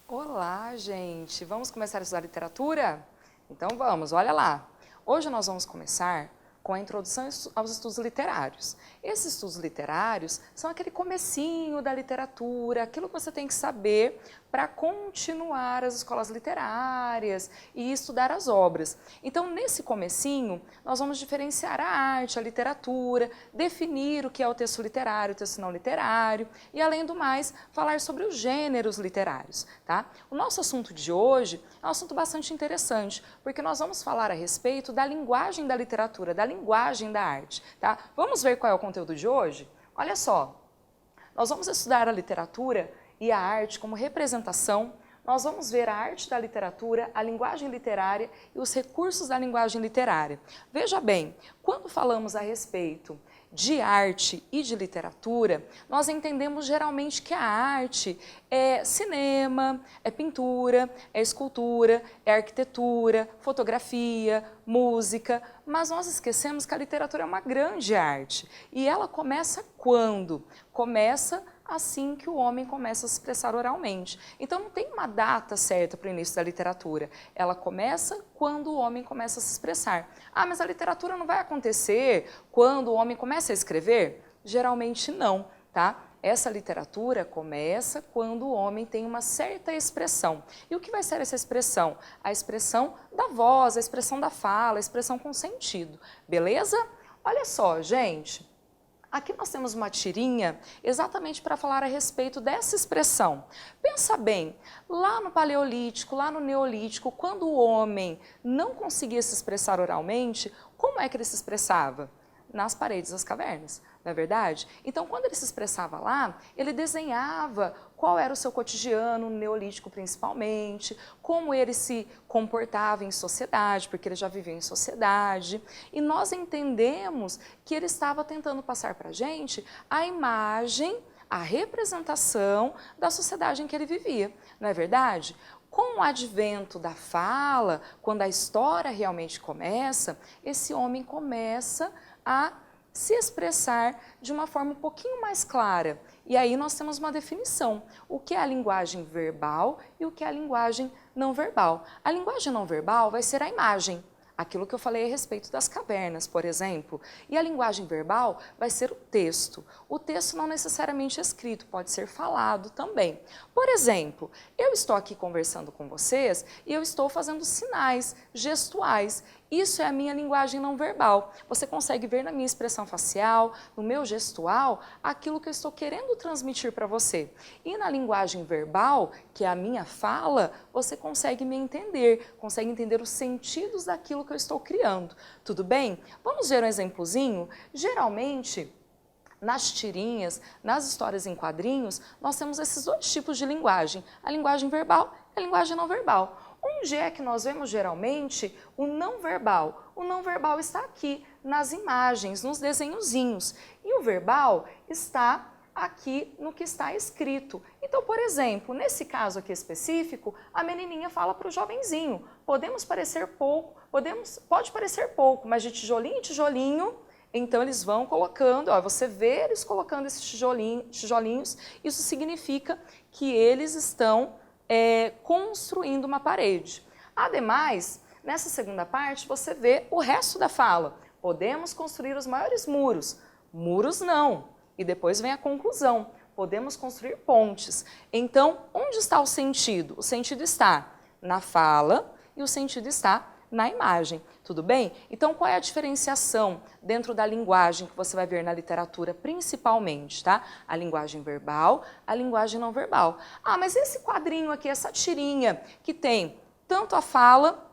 Olá, gente! Vamos começar a estudar literatura? Então vamos, olha lá! Hoje nós vamos começar com a introdução aos estudos literários. Esses estudos literários são aquele comecinho da literatura, aquilo que você tem que saber para continuar as escolas literárias e estudar as obras. Então, nesse comecinho, nós vamos diferenciar a arte, a literatura, definir o que é o texto literário, o texto não literário e, além do mais, falar sobre os gêneros literários, tá? O nosso assunto de hoje é um assunto bastante interessante, porque nós vamos falar a respeito da linguagem da literatura, da linguagem da arte, tá? Vamos ver qual é o conteúdo de hoje? Olha só, nós vamos estudar a literatura e a arte como representação, nós vamos ver a arte da literatura, a linguagem literária e os recursos da linguagem literária. Veja bem, quando falamos a respeito de arte e de literatura, nós entendemos geralmente que a arte é cinema, é pintura, é escultura, é arquitetura, fotografia, música, mas nós esquecemos que a literatura é uma grande arte. E ela começa quando? Começa assim que o homem começa a se expressar oralmente. Então não tem uma data certa para o início da literatura. Ela começa quando o homem começa a se expressar. Ah, mas a literatura não vai acontecer quando o homem começa a escrever? Geralmente não, tá? Essa literatura começa quando o homem tem uma certa expressão. E o que vai ser essa expressão? A expressão da voz, a expressão da fala, a expressão com sentido. Beleza? Olha só, gente. Aqui nós temos uma tirinha exatamente para falar a respeito dessa expressão. Pensa bem, lá no Paleolítico, lá no Neolítico, quando o homem não conseguia se expressar oralmente, como é que ele se expressava? Nas paredes das cavernas, não é verdade? Então, quando ele se expressava lá, ele desenhava qual era o seu cotidiano, no Neolítico principalmente, como ele se comportava em sociedade, porque ele já vivia em sociedade, e nós entendemos que ele estava tentando passar para a gente a imagem, a representação da sociedade em que ele vivia, não é verdade? Com o advento da fala, quando a história realmente começa, esse homem começa a se expressar de uma forma um pouquinho mais clara. E aí nós temos uma definição, o que é a linguagem verbal e o que é a linguagem não verbal. A linguagem não verbal vai ser a imagem, aquilo que eu falei a respeito das cavernas, por exemplo. E a linguagem verbal vai ser o texto. O texto não necessariamente escrito, pode ser falado também. Por exemplo, eu estou aqui conversando com vocês e eu estou fazendo sinais gestuais. Isso é a minha linguagem não verbal. Você consegue ver na minha expressão facial, no meu gestual, aquilo que eu estou querendo transmitir para você. E na linguagem verbal, que é a minha fala, você consegue me entender, consegue entender os sentidos daquilo que eu estou criando. Tudo bem? Vamos ver um exemplozinho? Geralmente, nas tirinhas, nas histórias em quadrinhos, nós temos esses dois tipos de linguagem, a linguagem verbal e a linguagem não verbal. Onde é que nós vemos geralmente o não verbal? O não verbal está aqui, nas imagens, nos desenhozinhos. E o verbal está aqui no que está escrito. Então, por exemplo, nesse caso aqui específico, a menininha fala para o jovenzinho, podemos parecer pouco, pode parecer pouco, mas de tijolinho em tijolinho, então eles vão colocando, ó, você vê eles colocando esses tijolinhos, isso significa que eles estão construindo uma parede. Ademais, nessa segunda parte, você vê o resto da fala. Podemos construir os maiores muros. Muros não. E depois vem a conclusão. Podemos construir pontes. Então, onde está o sentido? O sentido está na fala e o sentido está na imagem. Tudo bem? Então, qual é a diferenciação dentro da linguagem que você vai ver na literatura, principalmente, tá? A linguagem verbal, a linguagem não verbal. Ah, mas esse quadrinho aqui, essa tirinha, que tem tanto a fala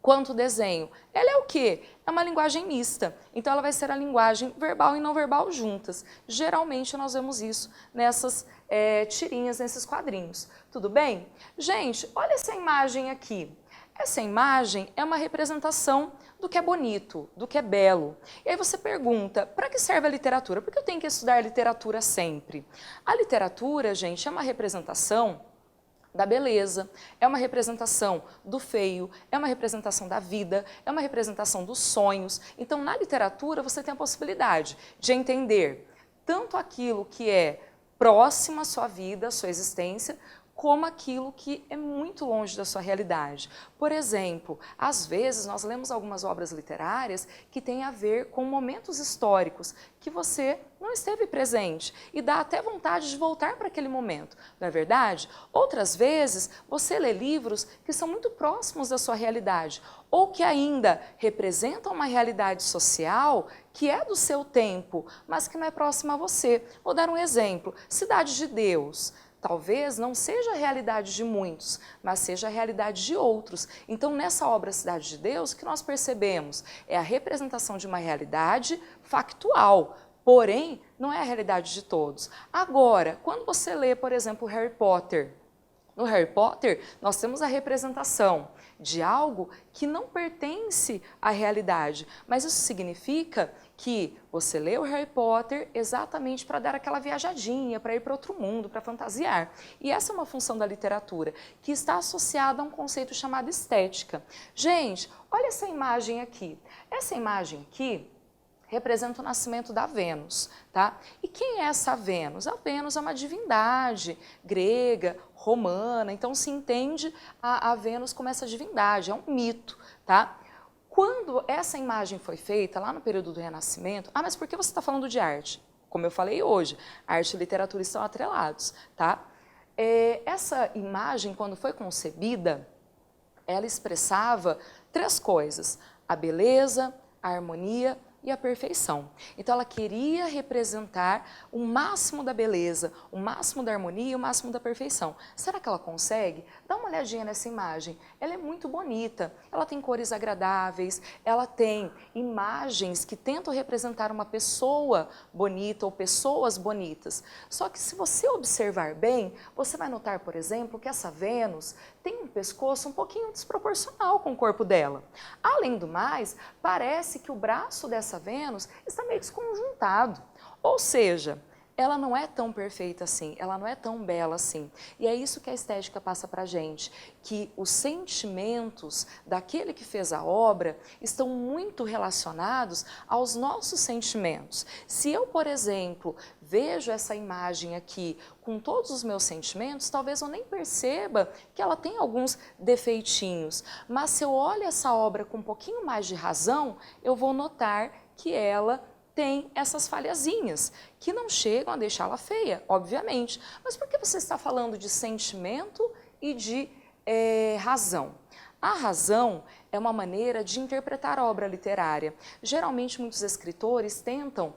quanto o desenho, ela é o quê? É uma linguagem mista. Então, ela vai ser a linguagem verbal e não verbal juntas. Geralmente, nós vemos isso nessas tirinhas, nesses quadrinhos. Tudo bem? Gente, olha essa imagem aqui. Essa imagem é uma representação do que é bonito, do que é belo. E aí você pergunta, para que serve a literatura? Por que eu tenho que estudar literatura sempre? A literatura, gente, é uma representação da beleza, é uma representação do feio, é uma representação da vida, é uma representação dos sonhos. Então, na literatura, você tem a possibilidade de entender tanto aquilo que é próximo à sua vida, à sua existência, como aquilo que é muito longe da sua realidade. Por exemplo, às vezes nós lemos algumas obras literárias que têm a ver com momentos históricos que você não esteve presente e dá até vontade de voltar para aquele momento, não é verdade? Outras vezes você lê livros que são muito próximos da sua realidade ou que ainda representam uma realidade social que é do seu tempo, mas que não é próxima a você. Vou dar um exemplo, Cidade de Deus. Talvez não seja a realidade de muitos, mas seja a realidade de outros. Então, nessa obra Cidade de Deus, o que nós percebemos é a representação de uma realidade factual, porém, não é a realidade de todos. Agora, quando você lê, por exemplo, Harry Potter, no Harry Potter, nós temos a representação de algo que não pertence à realidade, mas isso significa que você lê o Harry Potter exatamente para dar aquela viajadinha, para ir para outro mundo, para fantasiar. E essa é uma função da literatura, que está associada a um conceito chamado estética. Gente, olha essa imagem aqui. Essa imagem aqui representa o nascimento da Vênus, tá? E quem é essa Vênus? A Vênus é uma divindade grega, romana, então se entende a Vênus como essa divindade, é um mito, tá? Quando essa imagem foi feita, lá no período do Renascimento, mas por que você está falando de arte? Como eu falei hoje, arte e literatura estão atrelados, tá? Essa imagem, quando foi concebida, ela expressava 3 coisas, a beleza, a harmonia e a perfeição. Então ela queria representar o máximo da beleza, o máximo da harmonia e o máximo da perfeição. Será que ela consegue? Dá uma olhadinha nessa imagem. Ela é muito bonita, ela tem cores agradáveis, ela tem imagens que tentam representar uma pessoa bonita ou pessoas bonitas. Só que se você observar bem, você vai notar, por exemplo, que essa Vênus tem um pescoço um pouquinho desproporcional com o corpo dela. Além do mais, parece que o braço dessa Vênus está meio desconjuntado, ou seja, ela não é tão perfeita assim, ela não é tão bela assim. E é isso que a estética passa para a gente, que os sentimentos daquele que fez a obra estão muito relacionados aos nossos sentimentos. Se eu, por exemplo, vejo essa imagem aqui com todos os meus sentimentos, talvez eu nem perceba que ela tem alguns defeitinhos, mas se eu olho essa obra com um pouquinho mais de razão, eu vou notar que ela tem essas falhazinhas, que não chegam a deixá-la feia, obviamente. Mas por que você está falando de sentimento e de razão? A razão é uma maneira de interpretar a obra literária. Geralmente, muitos escritores tentam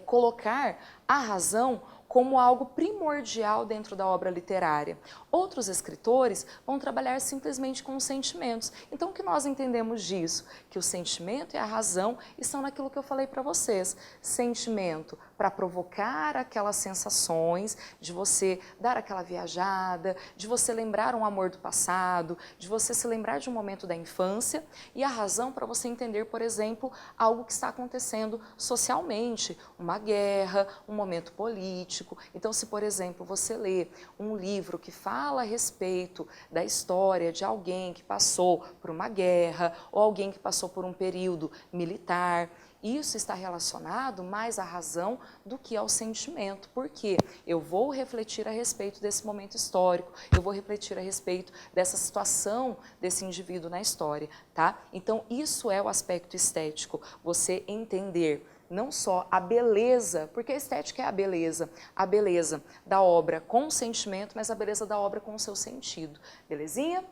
colocar a razão como algo primordial dentro da obra literária. Outros escritores vão trabalhar simplesmente com os sentimentos. Então, o que nós entendemos disso? Que o sentimento e a razão estão naquilo que eu falei para vocês. Sentimento para provocar aquelas sensações, de você dar aquela viajada, de você lembrar um amor do passado, de você se lembrar de um momento da infância, e a razão para você entender, por exemplo, algo que está acontecendo socialmente, uma guerra, um momento político. Então, se, por exemplo, você lê um livro que fala a respeito da história de alguém que passou por uma guerra ou alguém que passou por um período militar, isso está relacionado mais à razão do que ao sentimento, porque eu vou refletir a respeito desse momento histórico, eu vou refletir a respeito dessa situação desse indivíduo na história, tá? Então, isso é o aspecto estético, você entender não só a beleza, porque a estética é a beleza da obra com o sentimento, mas a beleza da obra com o seu sentido, belezinha?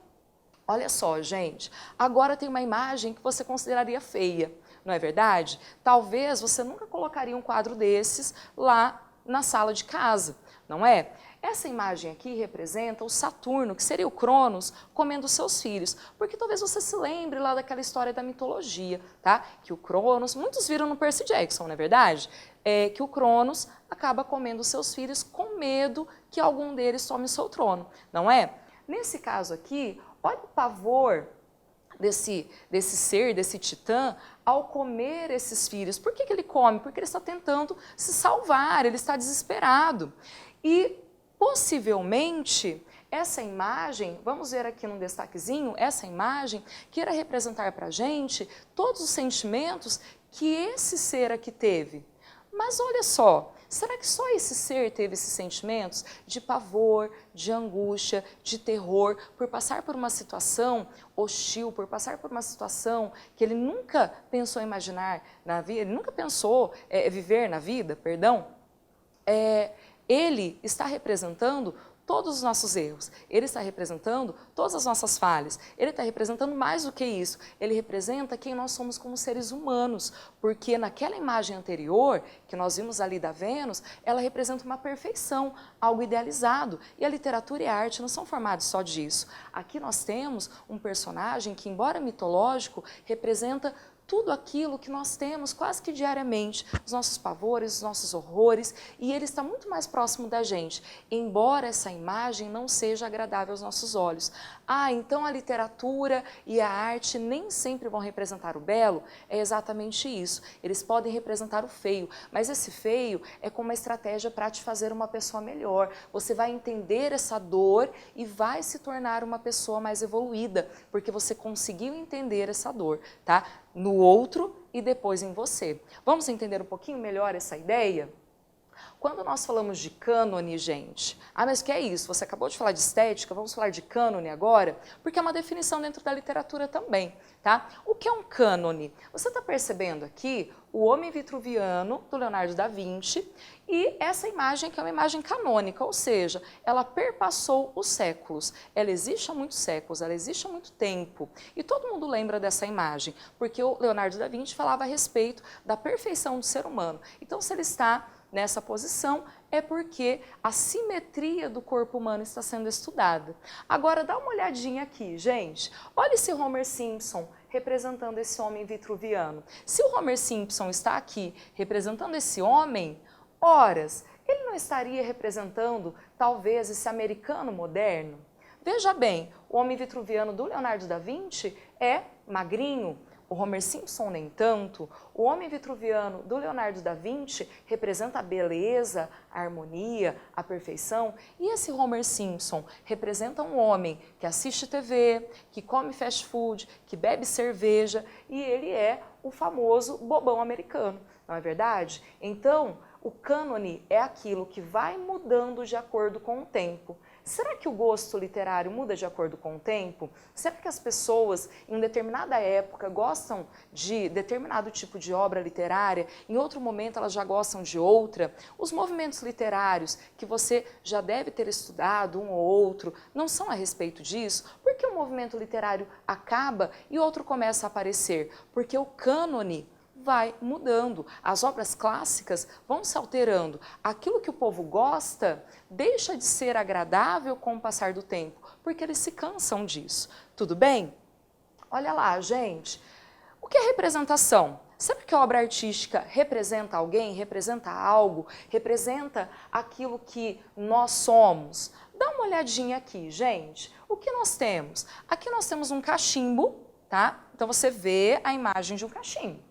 Olha só, gente, agora tem uma imagem que você consideraria feia, não é verdade? Talvez você nunca colocaria um quadro desses lá na sala de casa, não é? Essa imagem aqui representa o Saturno, que seria o Cronos, comendo seus filhos, porque talvez você se lembre lá daquela história da mitologia, tá? Que o Cronos, muitos viram no Percy Jackson, não é verdade? Que o Cronos acaba comendo seus filhos com medo que algum deles tome o seu trono, não é? Nesse caso aqui, olha o pavor desse ser, desse titã, ao comer esses filhos. Por que ele come? Porque ele está tentando se salvar, ele está desesperado. E possivelmente Essa imagem, vamos ver aqui num destaquezinho, essa imagem que irá representar para a gente todos os sentimentos que esse ser aqui teve. Mas olha só, será que só esse ser teve esses sentimentos de pavor, de angústia, de terror, por passar por uma situação hostil, por passar por uma situação que ele nunca pensou imaginar na vida, ele nunca pensou viver na vida, perdão? Ele está representando todos os nossos erros, ele está representando todas as nossas falhas, ele está representando mais do que isso, ele representa quem nós somos como seres humanos, porque naquela imagem anterior, que nós vimos ali da Vênus, ela representa uma perfeição, algo idealizado, e a literatura e a arte não são formados só disso. Aqui nós temos um personagem que, embora mitológico, representa tudo aquilo que nós temos quase que diariamente, os nossos pavores, os nossos horrores, e ele está muito mais próximo da gente, embora essa imagem não seja agradável aos nossos olhos. Então a literatura e a arte nem sempre vão representar o belo? É exatamente isso. Eles podem representar o feio, mas esse feio é como uma estratégia para te fazer uma pessoa melhor. Você vai entender essa dor e vai se tornar uma pessoa mais evoluída, porque você conseguiu entender essa dor, tá? No outro e depois em você. Vamos entender um pouquinho melhor essa ideia? Quando nós falamos de cânone, gente, mas o que é isso? Você acabou de falar de estética, vamos falar de cânone agora? Porque é uma definição dentro da literatura também, tá? O que é um cânone? Você está percebendo aqui o Homem Vitruviano, do Leonardo da Vinci, e essa imagem que é uma imagem canônica, ou seja, ela perpassou os séculos. Ela existe há muitos séculos, ela existe há muito tempo. E todo mundo lembra dessa imagem, porque o Leonardo da Vinci falava a respeito da perfeição do ser humano. Então, se ele está nessa posição, é porque a simetria do corpo humano está sendo estudada. Agora, dá uma olhadinha aqui, gente. Olha esse Homer Simpson representando esse homem vitruviano. Se o Homer Simpson está aqui representando esse homem, horas, ele não estaria representando, talvez, esse americano moderno? Veja bem, o homem vitruviano do Leonardo da Vinci é magrinho, o Homer Simpson nem tanto. O homem vitruviano do Leonardo da Vinci representa a beleza, a harmonia, a perfeição. E esse Homer Simpson representa um homem que assiste TV, que come fast food, que bebe cerveja, e ele é o famoso bobão americano, não é verdade? Então, o cânone é aquilo que vai mudando de acordo com o tempo. Será que o gosto literário muda de acordo com o tempo? Será que as pessoas, em uma determinada época, gostam de determinado tipo de obra literária, em outro momento elas já gostam de outra? Os movimentos literários que você já deve ter estudado, um ou outro, não são a respeito disso? Por que um movimento literário acaba e outro começa a aparecer? Porque o cânone vai mudando, as obras clássicas vão se alterando. Aquilo que o povo gosta deixa de ser agradável com o passar do tempo, porque eles se cansam disso. Tudo bem? Olha lá, gente. O que é representação? Sabe que a obra artística representa alguém, representa algo, representa aquilo que nós somos? Dá uma olhadinha aqui, gente. O que nós temos? Aqui nós temos um cachimbo, tá? Então você vê a imagem de um cachimbo.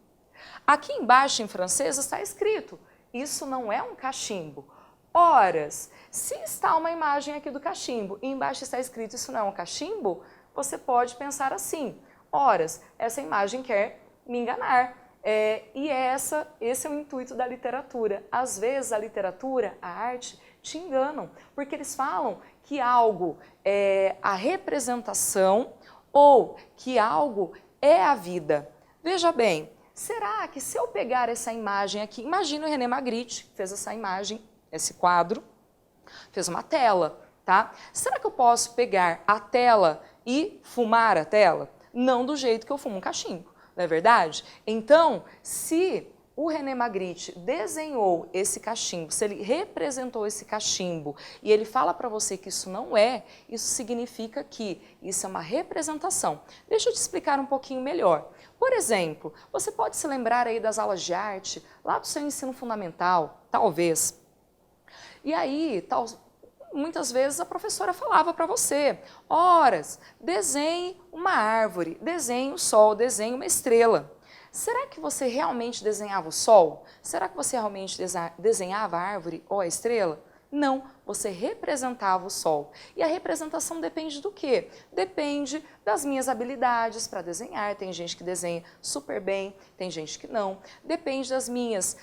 Aqui embaixo, em francês, está escrito, isso não é um cachimbo. Horas, se está uma imagem aqui do cachimbo e embaixo está escrito, isso não é um cachimbo, você pode pensar assim, horas, essa imagem quer me enganar. Esse é o intuito da literatura. Às vezes a literatura, a arte, te enganam, porque eles falam que algo é a representação ou que algo é a vida. Veja bem, será que se eu pegar essa imagem aqui, imagina o René Magritte, que fez essa imagem, esse quadro, fez uma tela, tá? Será que eu posso pegar a tela e fumar a tela? Não do jeito que eu fumo um cachimbo, não é verdade? Então, se o René Magritte desenhou esse cachimbo, se ele representou esse cachimbo e ele fala para você que isso não é, isso significa que isso é uma representação. Deixa eu te explicar um pouquinho melhor. Por exemplo, você pode se lembrar aí das aulas de arte, lá do seu ensino fundamental, talvez. E aí, muitas vezes a professora falava para você, horas, desenhe uma árvore, desenhe o sol, desenhe uma estrela. Será que você realmente desenhava o sol? Será que você realmente desenhava a árvore ou a estrela? Não, você representava o sol. E a representação depende do quê? Depende das minhas habilidades para desenhar. Tem gente que desenha super bem, tem gente que não. Depende das minhas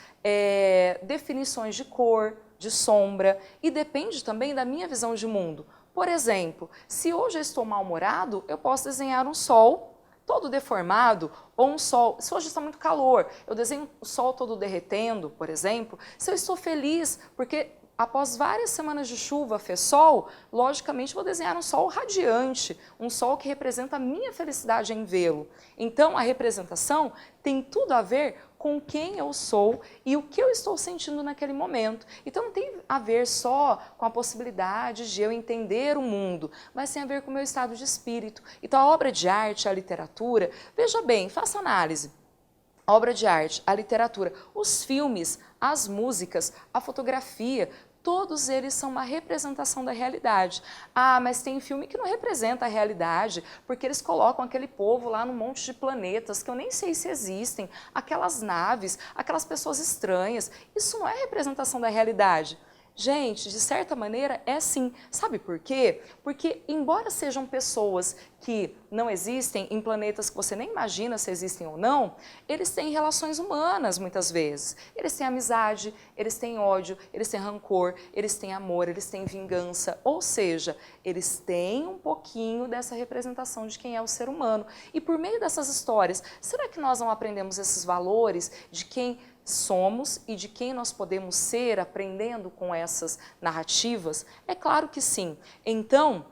definições de cor, de sombra, e depende também da minha visão de mundo. Por exemplo, se hoje eu estou mal-humorado, eu posso desenhar um sol todo deformado, ou um sol, se hoje está muito calor, eu desenho o sol todo derretendo, por exemplo. Se eu estou feliz, porque após várias semanas de chuva fez sol, logicamente vou desenhar um sol radiante, um sol que representa a minha felicidade em vê-lo. Então a representação tem tudo a ver com quem eu sou e o que eu estou sentindo naquele momento. Então não tem a ver só com a possibilidade de eu entender o mundo, mas tem a ver com o meu estado de espírito. Então a obra de arte, a literatura, veja bem, faça análise. A obra de arte, a literatura, os filmes, as músicas, a fotografia, todos eles são uma representação da realidade. Ah, mas tem filme que não representa a realidade, porque eles colocam aquele povo lá num monte de planetas que eu nem sei se existem, aquelas naves, aquelas pessoas estranhas. Isso não é representação da realidade. Gente, de certa maneira é sim. Sabe por quê? Porque embora sejam pessoas que não existem em planetas que você nem imagina se existem ou não, eles têm relações humanas muitas vezes. Eles têm amizade, eles têm ódio, eles têm rancor, eles têm amor, eles têm vingança. Ou seja, eles têm um pouquinho dessa representação de quem é o ser humano. E por meio dessas histórias, será que nós não aprendemos esses valores de quem somos e de quem nós podemos ser aprendendo com essas narrativas? É claro que sim. Então,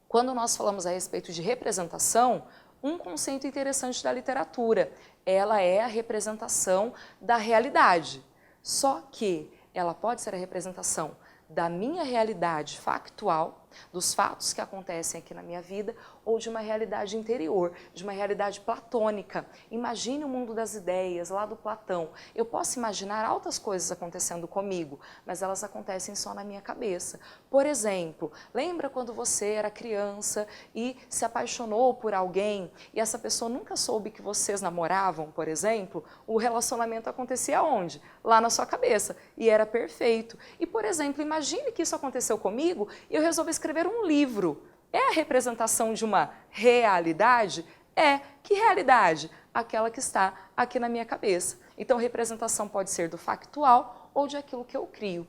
quando nós falamos a respeito de representação, um conceito interessante da literatura, ela é a representação da realidade. Só que ela pode ser a representação da minha realidade factual, dos fatos que acontecem aqui na minha vida, ou de uma realidade interior, de uma realidade platônica. Imagine o mundo das ideias, lá do Platão. Eu posso imaginar altas coisas acontecendo comigo, mas elas acontecem só na minha cabeça. Por exemplo, lembra quando você era criança e se apaixonou por alguém e essa pessoa nunca soube que vocês namoravam, por exemplo? O relacionamento acontecia onde? Lá na sua cabeça. E era perfeito. E, por exemplo, imagine que isso aconteceu comigo e eu resolvi escrever um livro. É a representação de uma realidade? É. Que realidade? Aquela que está aqui na minha cabeça. Então, representação pode ser do factual ou de aquilo que eu crio.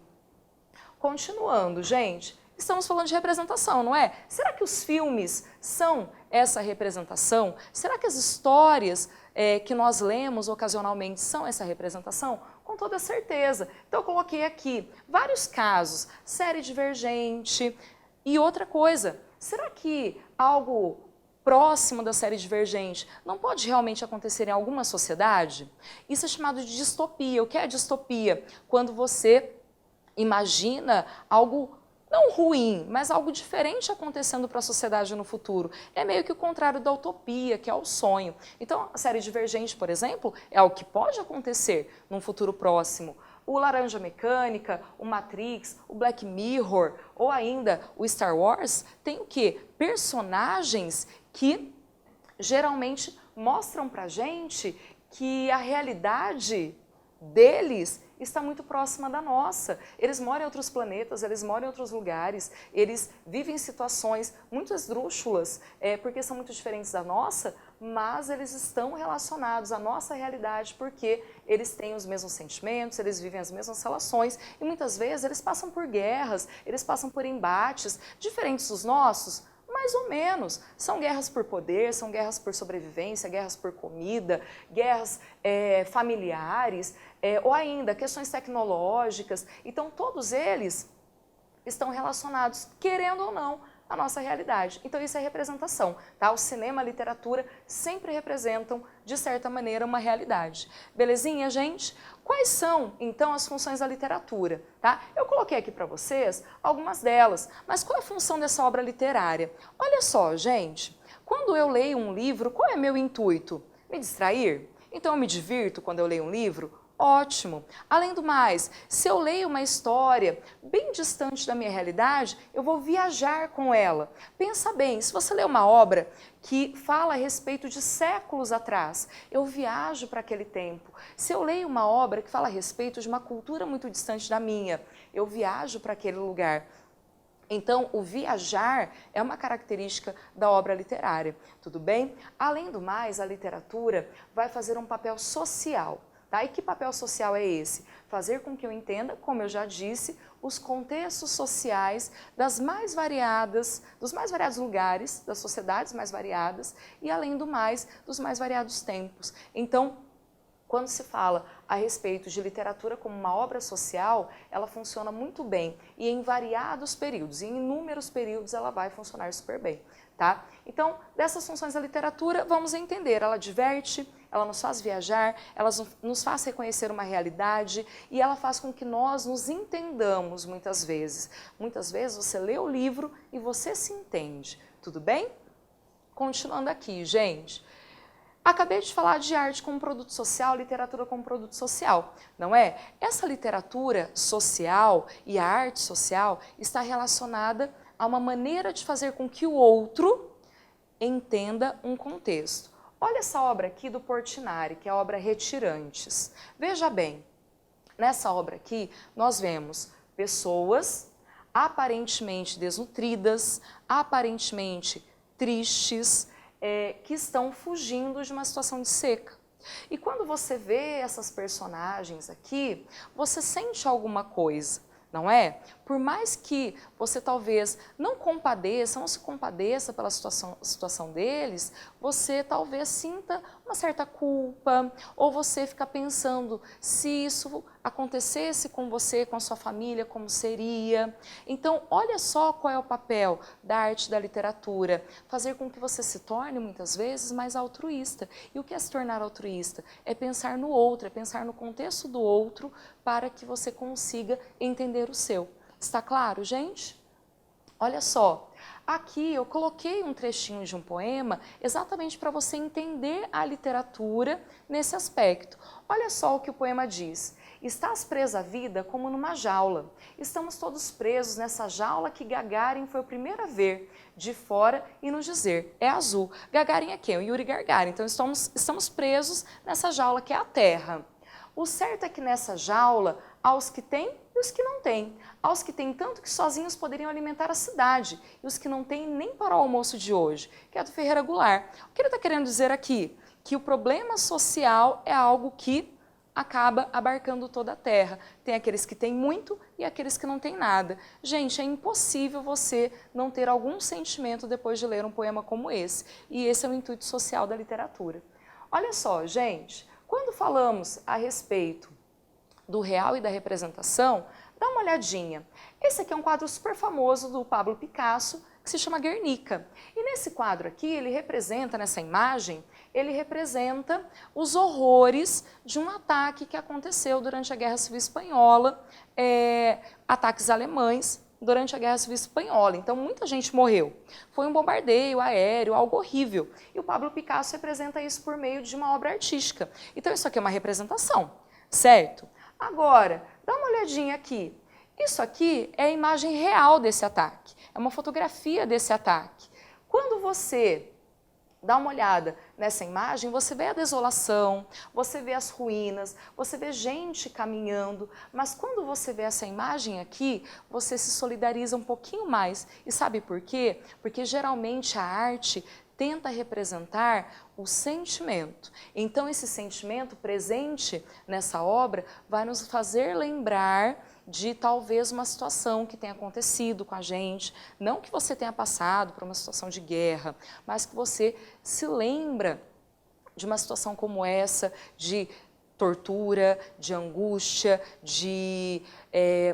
Continuando, gente, estamos falando de representação, não é? Será que os filmes são essa representação? Será que as histórias que nós lemos ocasionalmente são essa representação? Com toda certeza. Então, eu coloquei aqui vários casos, série Divergente. E outra coisa, será que algo próximo da série Divergente não pode realmente acontecer em alguma sociedade? Isso é chamado de distopia. O que é distopia? Quando você imagina algo não ruim, mas algo diferente acontecendo para a sociedade no futuro. É meio que o contrário da utopia, que é o sonho. Então, a série Divergente, por exemplo, é algo que pode acontecer num futuro próximo. O Laranja Mecânica, o Matrix, o Black Mirror ou ainda o Star Wars tem o quê? Personagens que geralmente mostram pra gente que a realidade deles está muito próxima da nossa. Eles moram em outros planetas, eles moram em outros lugares, eles vivem situações muito esdrúxulas, porque são muito diferentes da nossa, mas eles estão relacionados à nossa realidade porque eles têm os mesmos sentimentos, eles vivem as mesmas relações e muitas vezes eles passam por guerras, eles passam por embates diferentes dos nossos. Mais ou menos. São guerras por poder, são guerras por sobrevivência, guerras por comida, guerras familiares, ou ainda questões tecnológicas. Então, todos eles estão relacionados, querendo ou não, à nossa realidade. Então, isso é representação. Tá? O cinema, a literatura sempre representam, de certa maneira, uma realidade. Belezinha, gente? Quais são, então, as funções da literatura? Tá? Eu coloquei aqui para vocês algumas delas, mas qual é a função dessa obra literária? Olha só, gente, quando eu leio um livro, qual é meu intuito? Me distrair? Então eu me divirto quando eu leio um livro? Ótimo! Além do mais, se eu leio uma história bem distante da minha realidade, eu vou viajar com ela. Pensa bem, se você lê uma obra que fala a respeito de séculos atrás, eu viajo para aquele tempo. Se eu leio uma obra que fala a respeito de uma cultura muito distante da minha, eu viajo para aquele lugar. Então, o viajar é uma característica da obra literária, tudo bem? Além do mais, a literatura vai fazer um papel social. Tá? E que papel social é esse? Fazer com que eu entenda, como eu já disse, os contextos sociais dos mais variados lugares, das sociedades mais variadas e, além do mais, dos mais variados tempos. Então, quando se fala a respeito de literatura como uma obra social, ela funciona muito bem e em variados períodos, e em inúmeros períodos ela vai funcionar super bem. Tá? Então, dessas funções da literatura, vamos entender, ela diverte, ela nos faz viajar, ela nos faz reconhecer uma realidade e ela faz com que nós nos entendamos muitas vezes. Muitas vezes você lê o livro e você se entende, tudo bem? Continuando aqui, gente. Acabei de falar de arte como produto social, literatura como produto social, não é? Essa literatura social e a arte social está relacionada a uma maneira de fazer com que o outro entenda um contexto. Olha essa obra aqui do Portinari, que é a obra Retirantes. Veja bem, nessa obra aqui nós vemos pessoas aparentemente desnutridas, aparentemente tristes, que estão fugindo de uma situação de seca. E quando você vê essas personagens aqui, você sente alguma coisa, não é? Por mais que você talvez não compadeça, não se compadeça pela situação deles, você talvez sinta uma certa culpa, ou você fica pensando se isso acontecesse com você, com a sua família, como seria. Então, olha só qual é o papel da arte e da literatura, fazer com que você se torne, muitas vezes, mais altruísta. E o que é se tornar altruísta? É pensar no outro, é pensar no contexto do outro para que você consiga entender o seu. Está claro, gente? Olha só, aqui eu coloquei um trechinho de um poema exatamente para você entender a literatura nesse aspecto. Olha só o que o poema diz. Estás presa à vida como numa jaula. Estamos todos presos nessa jaula que Gagarin foi o primeiro a ver de fora e nos dizer, é azul. Gagarin é quem? O Yuri Gagarin. Então estamos presos nessa jaula que é a Terra. O certo é que nessa jaula há os que têm e os que não têm. Há os que têm tanto que sozinhos poderiam alimentar a cidade e os que não têm nem para o almoço de hoje, que é do Ferreira Goulart. O que ele está querendo dizer aqui? Que o problema social é algo que acaba abarcando toda a Terra. Tem aqueles que têm muito e aqueles que não têm nada. Gente, é impossível você não ter algum sentimento depois de ler um poema como esse. E esse é o intuito social da literatura. Olha só, gente, quando falamos a respeito do real e da representação, dá uma olhadinha. Esse aqui é um quadro super famoso do Pablo Picasso, que se chama Guernica. E nesse quadro aqui, ele representa, nessa imagem, ele representa os horrores de um ataque que aconteceu durante a Guerra Civil Espanhola, ataques alemães durante a Guerra Civil Espanhola. Então, muita gente morreu. Foi um bombardeio aéreo, algo horrível. E o Pablo Picasso representa isso por meio de uma obra artística. Então, isso aqui é uma representação, certo? Agora, dá uma olhadinha aqui. Isso aqui é a imagem real desse ataque, é uma fotografia desse ataque. Quando você dá uma olhada nessa imagem, você vê a desolação, você vê as ruínas, você vê gente caminhando, mas quando você vê essa imagem aqui, você se solidariza um pouquinho mais. E sabe por quê? Porque geralmente a arte tenta representar o sentimento. Então esse sentimento presente nessa obra vai nos fazer lembrar de talvez uma situação que tenha acontecido com a gente, não que você tenha passado por uma situação de guerra, mas que você se lembra de uma situação como essa, de tortura, de angústia, de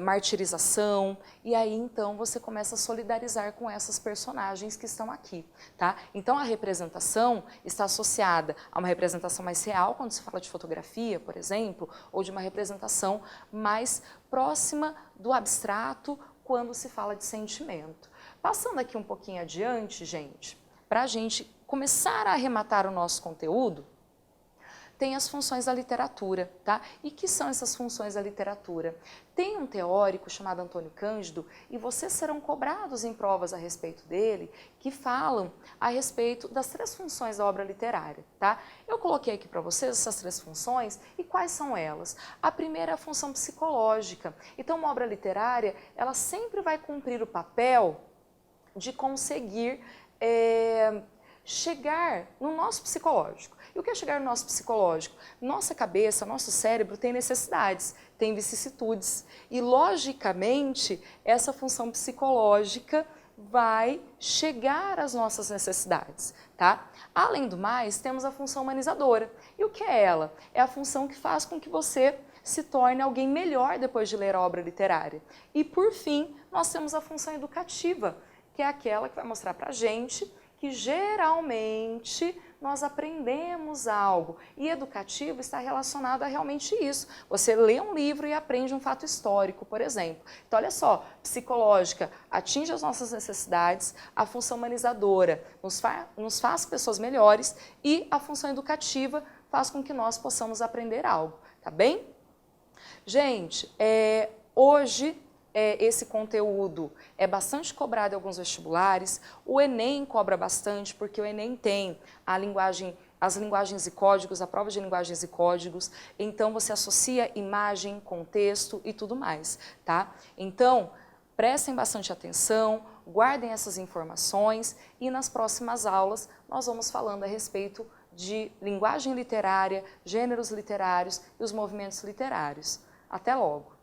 martirização, e aí então você começa a solidarizar com essas personagens que estão aqui, tá? Então a representação está associada a uma representação mais real, quando se fala de fotografia, por exemplo, ou de uma representação mais próxima do abstrato, quando se fala de sentimento. Passando aqui um pouquinho adiante, gente, para a gente começar a arrematar o nosso conteúdo, tem as funções da literatura, tá? E que são essas funções da literatura? Tem um teórico chamado Antônio Cândido, e vocês serão cobrados em provas a respeito dele, que falam a respeito das 3 funções da obra literária, tá? Eu coloquei aqui para vocês essas 3 funções e quais são elas? A primeira é a função psicológica. Então, uma obra literária, ela sempre vai cumprir o papel de conseguir chegar no nosso psicológico. E o que é chegar no nosso psicológico? Nossa cabeça, nosso cérebro tem necessidades, tem vicissitudes. E, logicamente, essa função psicológica vai chegar às nossas necessidades, tá? Além do mais, temos a função humanizadora. E o que é ela? É a função que faz com que você se torne alguém melhor depois de ler a obra literária. E, por fim, nós temos a função educativa, que é aquela que vai mostrar pra gente que geralmente nós aprendemos algo. E educativo está relacionado a realmente isso. Você lê um livro e aprende um fato histórico, por exemplo. Então, olha só, psicológica atinge as nossas necessidades, a função humanizadora nos faz pessoas melhores e a função educativa faz com que nós possamos aprender algo, tá bem? Gente, hoje esse conteúdo é bastante cobrado em alguns vestibulares, o Enem cobra bastante, porque o Enem tem as linguagens e códigos, a prova de linguagens e códigos, então você associa imagem, contexto e tudo mais, tá? Então, prestem bastante atenção, guardem essas informações e nas próximas aulas nós vamos falando a respeito de linguagem literária, gêneros literários e os movimentos literários. Até logo!